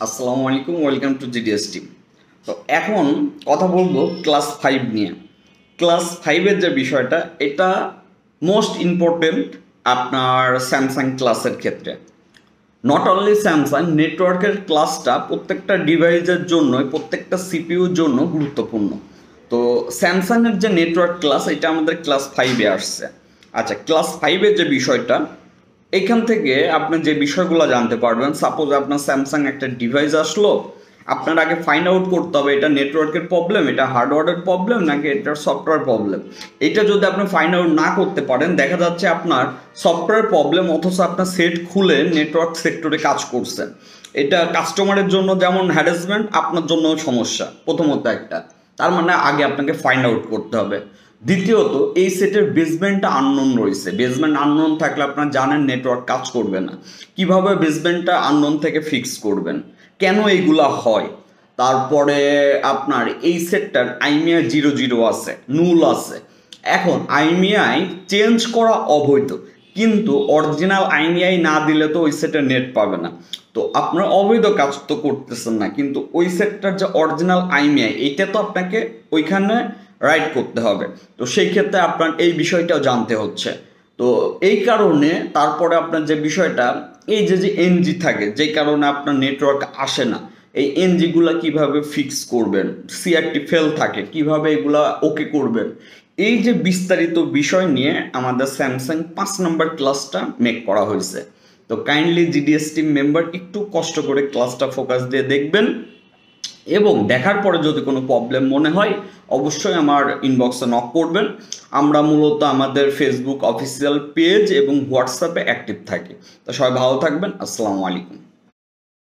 আসসালামু আলাইকুম, welcome to GDS team. তো এখন কথা বলবো ক্লাস 5 নিয়ে। ক্লাস 5-এর যে বিষয়টা, এটা মোস্ট ইম্পর্টেন্ট আপনার স্যামসাং ক্লাসের ক্ষেত্রে। নট অনলি স্যামসাং, নেটওয়ার্কের ক্লাসটা প্রত্যেকটা ডিভাইসের জন্যই, প্রত্যেকটা সিপিইউর জন্য গুরুত্বপূর্ণ। তো স্যামসাংয়ের যে নেটওয়ার্ক ক্লাস, এটা আমাদের ক্লাস 5-এ আসছে। আচ্ছা, ক্লাস 5-এর যে বিষয়টা, এখান থেকে আপনি যে বিষয়গুলো জানতে পারবেন। সাপোজ আপনার স্যামসাং একটা ডিভাইস আসলো, আপনার আগে ফাইন্ড আউট করতে হবে এটা নেটওয়ার্কের প্রবলেম, এটা হার্ডওয়্যারের প্রবলেম, নাকি এটার সফটওয়্যার প্রবলেম। এটা যদি আপনি ফাইন্ড আউট না করতে পারেন, দেখা যাচ্ছে আপনার সফটওয়্যার প্রবলেম, অথচ আপনার সেট খুলে নেটওয়ার্ক সেক্টরে কাজ করছে। এটা কাস্টমারের জন্য যেমন হ্যারাসমেন্ট, আপনার জন্য সমস্যা প্রথমত একটা। তার মানে আগে আপনাকে ফাইন্ড আউট করতে হবে। দ্বিতীয়ত, এই সেটের বেসমেন্টটা আননোন রয়েছে। বেসমেন্ট আননোন থাকলে আপনারা জানেন নেটওয়ার্ক কাজ করবে না। কিভাবে বেসমেন্টটা আননোন থেকে ফিক্স করবেন, কেন এইগুলা হয়। তারপরে আপনার এই সেটটার আইমিআই 00 আছে, নুল আছে। এখন আইমিআই চেঞ্জ করা অবৈধ, কিন্তু অরিজিনাল আইমিআই না দিলে তো ওই সেটের নেট পাবে না। তো আপনার অবৈধ কাজ তো করতেছেন না, কিন্তু ওই সেটটার যে অরিজিনাল আইমিআই, এইটা তো আপনাকে ওইখানে রাইট করতে হবে। তো সেই ক্ষেত্রে আপনার এই বিষয়টাও জানতে হচ্ছে। তো এই কারণে তারপরে আপনার যে বিষয়টা, এই যে এনজি থাকে, যেই কারণে আপনার নেটওয়ার্ক আসে না, এই এনজিগুলা কিভাবে ফিক্স করবেন, সিআরটি ফেল থাকে কিভাবে এগুলা ওকে করবেন, এই যে বিস্তারিত বিষয় নিয়ে আমাদের স্যামসাং 5 নম্বর ক্লাসটা মেক করা হয়েছে। তো কাইন্ডলি GDS টিম মেম্বার একটু কষ্ট করে ক্লাসটা ফোকাস দিয়ে দেখবেন, এবং দেখার পরে যদি কোনো প্রবলেম মনে হয় অবশ্যই আমার ইনবক্সে নক করবেন। আমরা মূলত আমাদের ফেসবুক অফিসিয়াল পেজ এবং হোয়াটসঅ্যাপে অ্যাক্টিভ থাকি। তো সবাই ভালো থাকবেন। আসসালামু আলাইকুম।